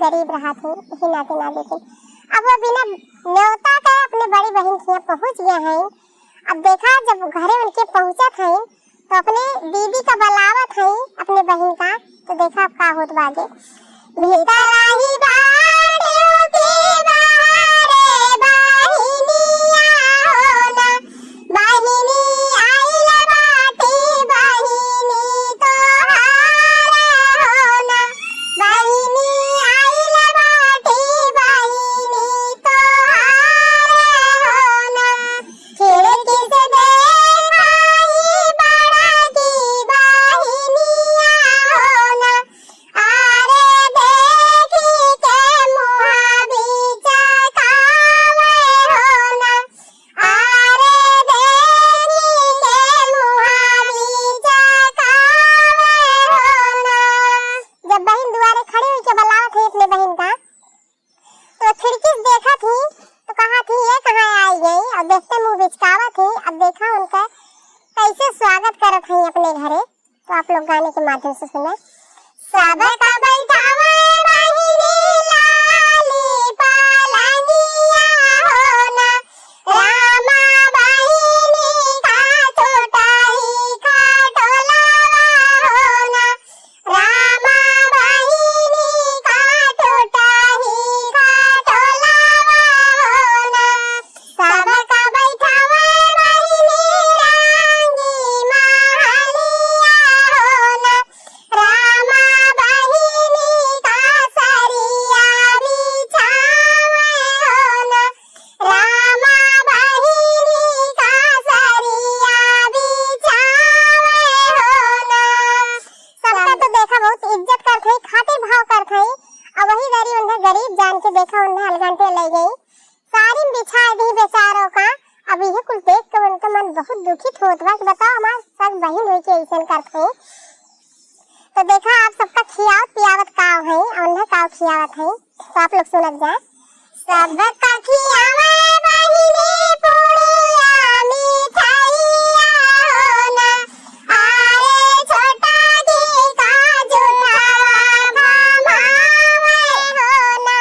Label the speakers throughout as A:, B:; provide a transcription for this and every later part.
A: गरीब रहा थी, इसी नाते ना देखे। अब वो बिना न्योता के अपने बड़ी बहन के यहाँ पहुँच गए हैं। अब देखा जब घरे उनके पहुँचा थे तो अपने दीदी का बलावत है अपने बहन का, तो देखा अब का होत बाजे। भीतर आई बाड़ियों के बाहरे बहिनिया होना, बहिनी आइल बाटे बहिनी तोहार होना, बहिनी आइल बाटे बहिनी तोहार होना। खिड़की से देखाई बड़ा की बहिनिया होना, आरे देखी के मुहा बिचकावे होना, आरे देखी के मुहा बिचकावे होना। जब बहन दुआरे खड़ी हुई के बुलावत थी अपने बहन का, तो खिड़की से देखा थी तो कहा थी ये कहाँ आई गई, और देखते मुंह बिचकावा थी। अब देखा उनका कैसे स्वागत करत है अपने घरे, तो आप लोग गाने के माध्यम से सुने। सबका बैठावे बहिनी लाली पालनिया होना, रामा बहिनी का छोटाई खटोलावा होना, रामा बहिनी का छोटाई खटोलावा होना। सबका बैठावे बहिनी रंगी महलिया होना, रामा बहिनी का सरिया बिछावे होना, रामा बहिनी का सरिया बिछावे होना। सबका तो देखा बहुत इज्जत करत है, खातिर भाव करत है, और वही दरी उन्हें गरीब जान के देखा उन्हें अलगंटे ले गई, सारी बिछा दी बेचारों का। अब यह कुल देख के उनका मन बहुत दुखित होत बा कि बताओ हमार सब बहन हुई के ऐसा करते हैं। तो देखा आप सबका खियावत पियावत काव है, और उन्हें काव खियावत है, तो आप लोग सुनत जाए। सबका खियावे बहिनी पुड़िया मिठाइया होना, आरे छोटा जी का जुठावा भमावे होना,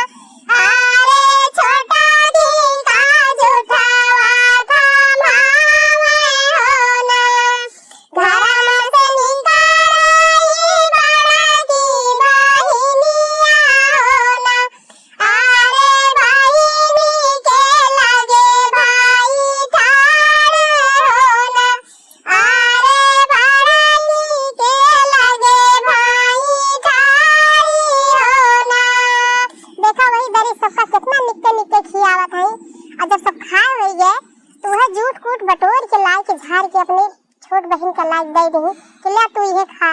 A: आरे छोटा जी का जुठावा भमावे होना। घरम से निकाली बड़ा की बहिनिया होना, आरे बहिनी के लगे भाई ठाड़ होना, आरे बहिनी के लगे भाई ठाड़ी होना। देखा वही दरी सबका कितना निक्के निक्के खियावत है, और जब सब खाए हो गए तो वह जूट कूट बटोर के ला के झाड़ के अपने छोट बहन का लाग दे दी कि ले तू ये खा।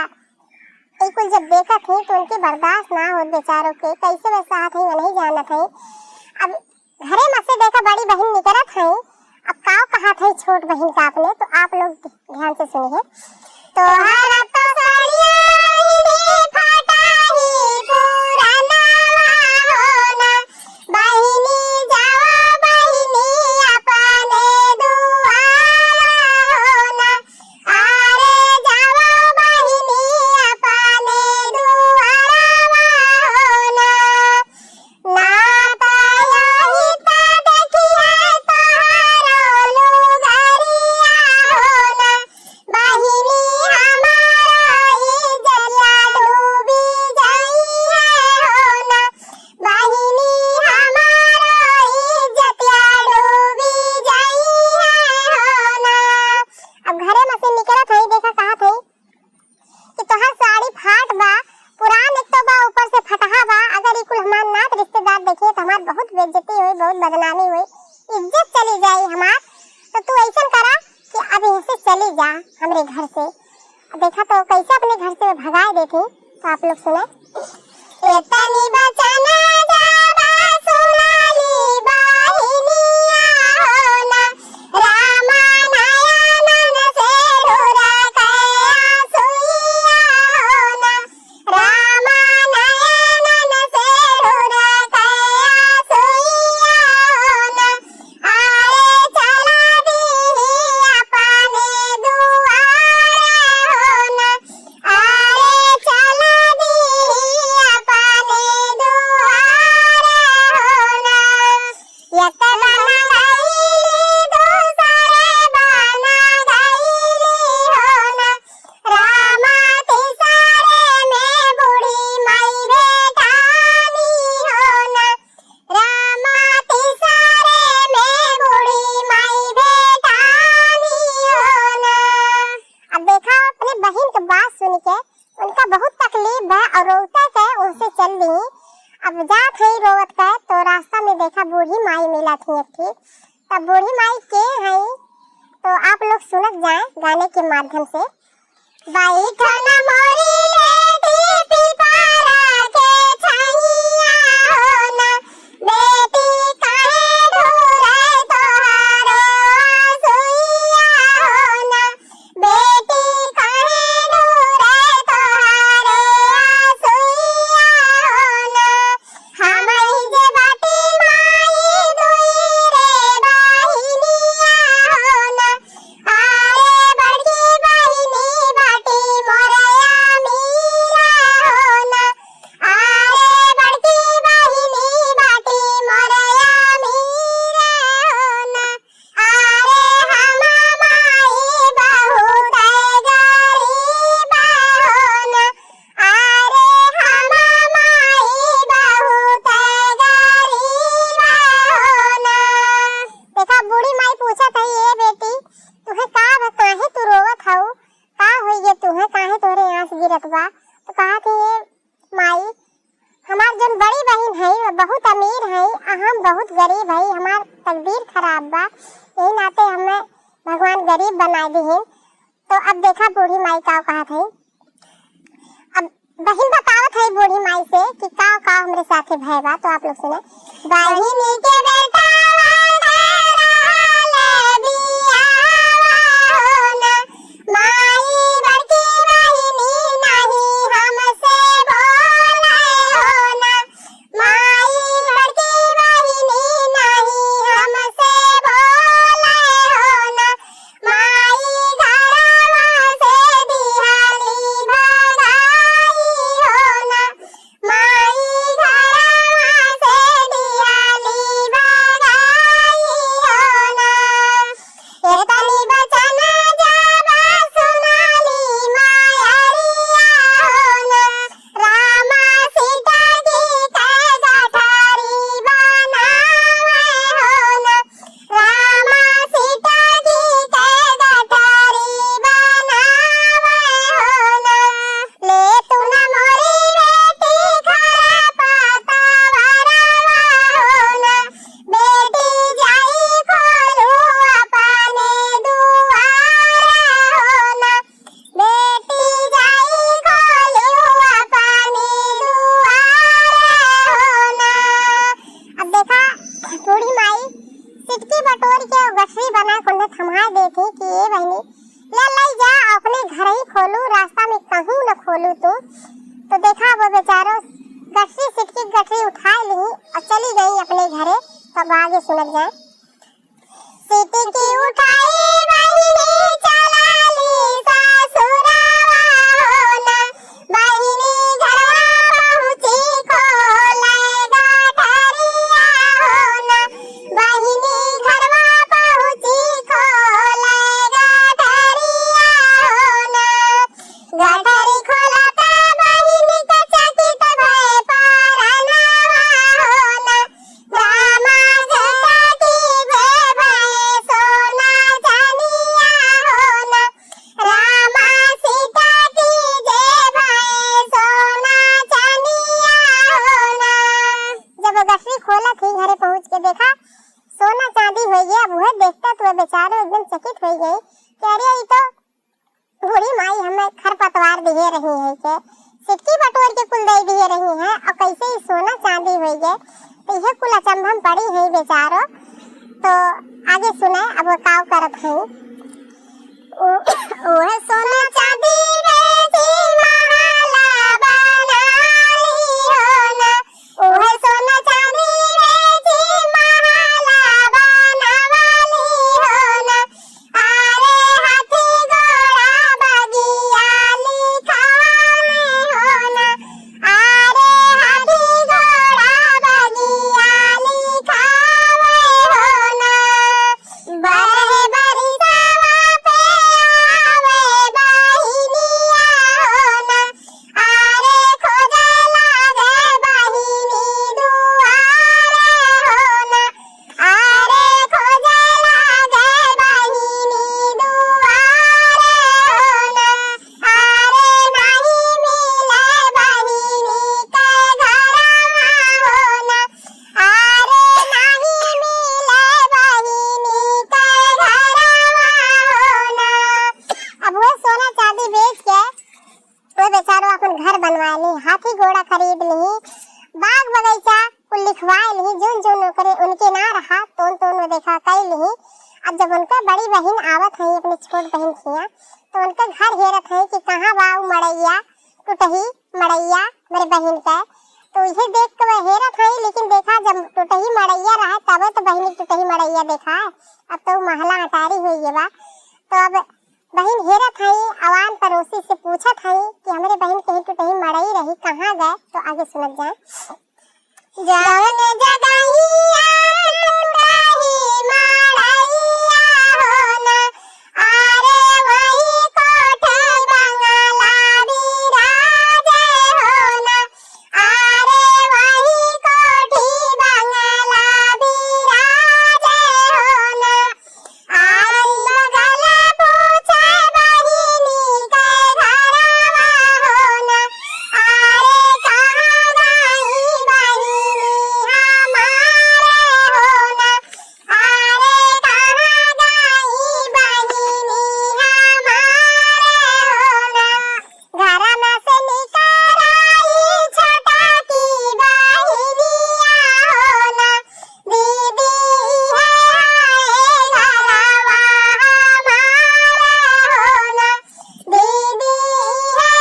A: बिल्कुल जब देखा थे तो उनके बर्दाश्त ना हो बेचारों के, कैसे वैसा हाथ है वो नहीं जानत है। अब घरे में से देखा बड़ी बहन निकलत है, अब काव कहा था छोट बहन का अपने, तो आप लोग ध्यान से सुनिए। तो हर तो सड़िया ही फाटा ही पुराना होना, बहिनी जावा बहिनी अपने दुआरा होना, आरे जावा बहिनी अपने दुआरा होना। नाता यही ता देखिए तोहारो लुगरिया होना, बहिनी हमारा इज्जतिया डूबी जाई है होना, बहिनी हमारा इज्जतिया डूबी जाई है होना। अब घरे में से निकलत है, देखा कहा थे कि तोहर साड़ी फाट बा, पुरान एक तो बा, ऊपर से फटहा बा, अगर ये कुल हमार नात रिश्तेदार देखिए तो हमार बहुत बेइज्जती हुई, बहुत बदनामी हुई, इज्जत चली जाई हमार। तो तू ऐसा करा कि अब यहाँ से चली जा हमरे घर से। देखा तो कैसे अपने घर से भगाए देती, तो आप लोग सुने। इतनी बचाना जावा सोनाली बहिनिया होना, रामा नयनन से ढूरा कया सुइया होना, रामा नयनन से ढूरा कया सुइया होना, आरे चला दी अपने दुआरे होना, आरे चला दी अपने दुआरे दी। अब जात है रोवत का तो रास्ता में देखा बूढ़ी माई मिला थी एक थी। तब बूढ़ी माई के है तो आप लोग सुनत जाए गाने के माध्यम से। बैठन मोरी लेती पिपरा के छाइया हो ना, बेटी काहे ढूरे तोहारो आंसुइया हो ना, बेटी काहे ढूरे तोहारो आंसुइया हो ना। हमही जे बाटी माई दुई रे बहिनिया हो ना, आरे बड़की बहिनी बाटी मोरया मीरा हो ना, आरे बड़की बहिनी बाटी मोरया मीरा हो ना। आरे हम माई बहुत गरीब हो ना, आरे हम माई बहुत गरीब हो ना। देखा बूढ़ी माई पूछत है ये बेटी तुहे काहे तू रोवत हऊ, का होइए तुहे काहे तोरे आंस गिरत बा। तो कहा कि ये माई हमार जोन बड़ी बहन है वो बहुत अमीर है, हम बहुत गरीब है, हमार तकदीर खराब बा, यही नाते हमें भगवान गरीब बना दिहिन। तो अब देखा बूढ़ी माई का कहत है। अब बहन बतावत है बूढ़ी माई से कि का हमरे साथे भय बा। तो आप लोग सुने। बहिनी के बेटा खोलू तो देखा वो बेचारो गठरी सिटकी गठरी उठा ली और चली गई अपने घरे। तब आगे सुनत जाए। सिटकी उठाई बहिनी चला ली ससुरावा हो ना, बहिनी घरवा पहुंची खोले गठरिया हो ना, बहिनी घरवा पहुंची खोले गठरिया हो ना। गठरी खोलता बहिनी का चकित भय परनवा हो ना, रामा झटकी भय भय सोना चनिया हो ना, रामा सीतकी जय भय सोना चनिया हो ना। जब वो गठरी खोला थी घरे पहुंच के देखा सोना चांदी हो गया। वह देखता तो बेचारो एकदम चकित हो गई कि अरे ये तो बूढ़ी माई हमें खरपतवार दिए रही है के सिटकी बटोर के कुल दे दिए रही है और कैसे ही सोना चांदी हो गए। तो यह कुल अचंभम पड़ी है बेचारो। तो आगे सुने अब वो काव करत है। ओह सोना चांदी बेची महला बनाली हो ना, ओह सोना चांदी बेची महला बनावाली हो ना, आरे हाथी घोड़ा बगिया लिखावे हो ना, आरे हाथी घोड़ा बगिया लिखावे हो ना। बरहे बरिसवा पे आवे हाथी घोड़ा खरीद ली, बाग बगीचा कुल लिखवाए ली, जोन जोन करे उनके ना रहा तो देखा कई ली। अब जब उनका बड़ी बहन आवत है अपनी छोट बहन खिया तो उनका घर हेरत है कि कहाँ बा मड़ैया टूटही मड़ैया मेरे बहन का। तो इसे देख के वह हेरत है, लेकिन देखा जब टूटही मड़ैया रहा तब तो बहन टूटही मड़ैया देखा है। अब तो महला हटारी हुई है बा। तो अब बहन हेरत है, अवान पड़ोसी से पूछत है कि हमारे बहन कहीं टूटही मड़ई रही कहाँ गए। तो आगे सुनत जाए। जौन जगहिया टूटही मड़ैया होना, आरे वही कोठे बंगला बिराजे होना, आरे वही कोठी बंगला बिराजे होना। आरी बगला पूछे बहिनी के घरवा होना, आरे कहाँ गई बहिनी हमारे होना, आरे कहाँ गई बहिनी हमारे होना। घरमा से निकर आई छोटा की बहिनिया होना, दीदी है घरवा हमारे होना, दीदी है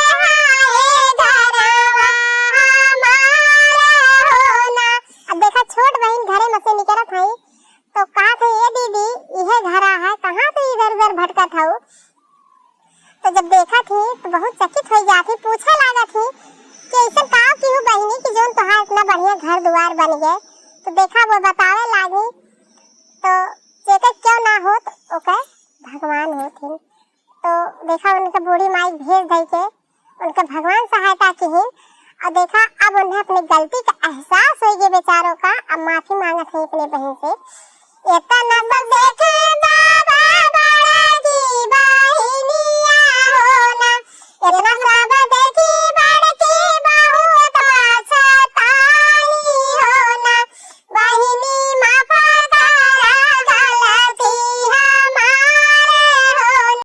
A: घरवा हमारे होना। अब देखा छोट बहन घरे में से निकलत है तो कहा थे ये दीदी यह घरा है, कहाँ तो इधर उधर भटकत हूँ। तो जब देखा थी तो बहुत चकित हो जाती, पूछे लगा थी कि ऐसा का क्यों बहनी कि जोन तुहार इतना बढ़िया घर द्वार बन गए। तो देखा वो बतावे लागी तो जेकर क्यों ना होत ओके भगवान होथिन। तो देखा उनके बूढ़ी माई भेज दई के उनके भगवान सहायता किहिन। और देखा अब उन्हें अपनी गलती का एहसास हो गया बेचारों का। अब माफी मांगत है अपने बहन से